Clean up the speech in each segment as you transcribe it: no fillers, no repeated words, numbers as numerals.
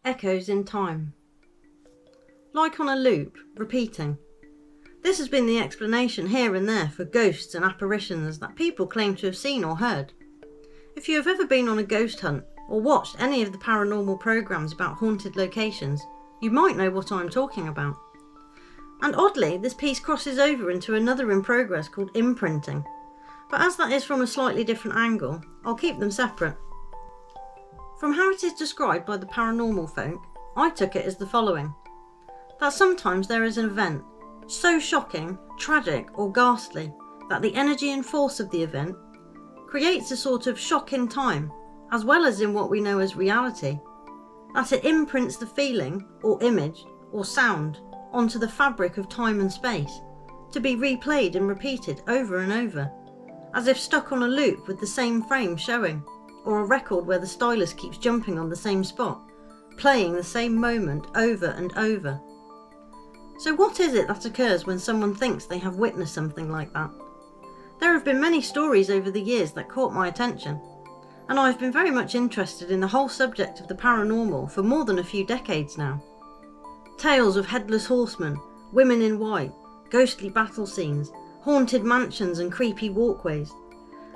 Echoes in time. Like on a loop, repeating. This has been the explanation here and there for ghosts and apparitions that people claim to have seen or heard. If you have ever been on a ghost hunt or watched any of the paranormal programs about haunted locations, you might know what I'm talking about. And oddly, this piece crosses over into another in progress called imprinting, but as that is from a slightly different angle, I'll keep them separate. From how it is described by the paranormal folk, I took it as the following: that sometimes there is an event so shocking, tragic or ghastly that the energy and force of the event creates a sort of shock in time, as well as in what we know as reality, that it imprints the feeling or image or sound onto the fabric of time and space, to be replayed and repeated over and over, as if stuck on a loop with the same frame showing, or a record where the stylus keeps jumping on the same spot, playing the same moment over and over. So what is it that occurs when someone thinks they have witnessed something like that? There have been many stories over the years that caught my attention, and I have been very much interested in the whole subject of the paranormal for more than a few decades now. Tales of headless horsemen, women in white, ghostly battle scenes, haunted mansions and creepy walkways.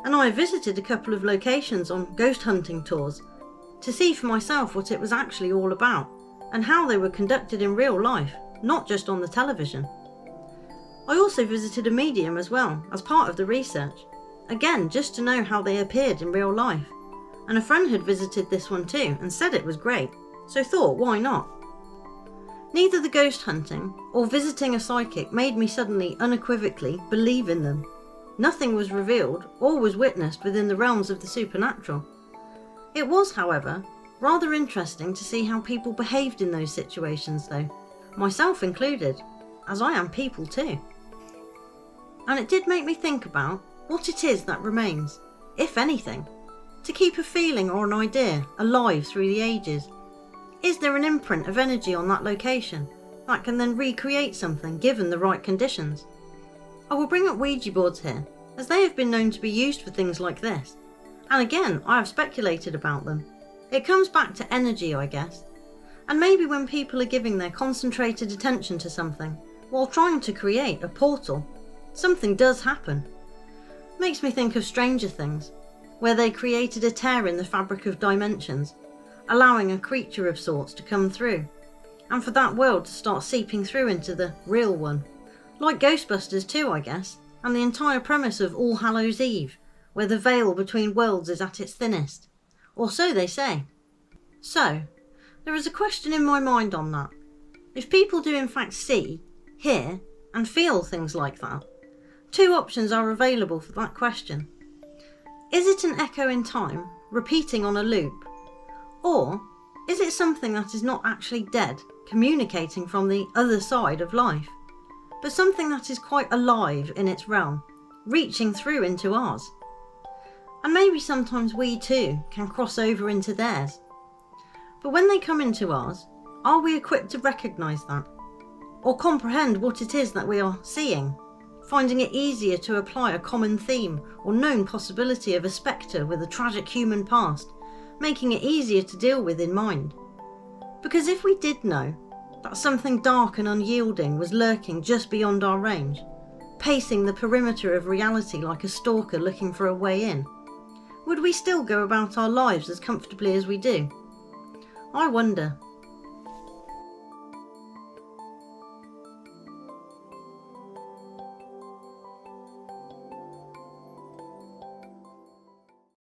And I have visited a couple of locations on ghost hunting tours to see for myself what it was actually all about and how they were conducted in real life, not just on the television. I also visited a medium as well as part of the research, again just to know how they appeared in real life, and a friend had visited this one too and said it was great, so thought why not. Neither the ghost hunting or visiting a psychic made me suddenly unequivocally believe in them. Nothing was revealed or was witnessed within the realms of the supernatural. It was, however, rather interesting to see how people behaved in those situations though, myself included, as I am people too. And it did make me think about what it is that remains, if anything, to keep a feeling or an idea alive through the ages. Is there an imprint of energy on that location that can then recreate something given the right conditions? I will bring up Ouija boards here, as they have been known to be used for things like this, and again I have speculated about them. It comes back to energy, I guess, and maybe when people are giving their concentrated attention to something while trying to create a portal, something does happen. Makes me think of Stranger Things, where they created a tear in the fabric of dimensions, allowing a creature of sorts to come through, and for that world to start seeping through into the real one. Like Ghostbusters too, I guess, and the entire premise of All Hallows Eve, where the veil between worlds is at its thinnest. Or so they say. So, there is a question in my mind on that. If people do in fact see, hear, and feel things like that, two options are available for that question. Is it an echo in time, repeating on a loop? Or is it something that is not actually dead, communicating from the other side of life, but something that is quite alive in its realm, reaching through into ours? And maybe sometimes we too can cross over into theirs. But when they come into ours, are we equipped to recognise that? Or comprehend what it is that we are seeing, finding it easier to apply a common theme or known possibility of a spectre with a tragic human past, making it easier to deal with in mind? Because if we did know that something dark and unyielding was lurking just beyond our range, pacing the perimeter of reality like a stalker looking for a way in, would we still go about our lives as comfortably as we do? I wonder.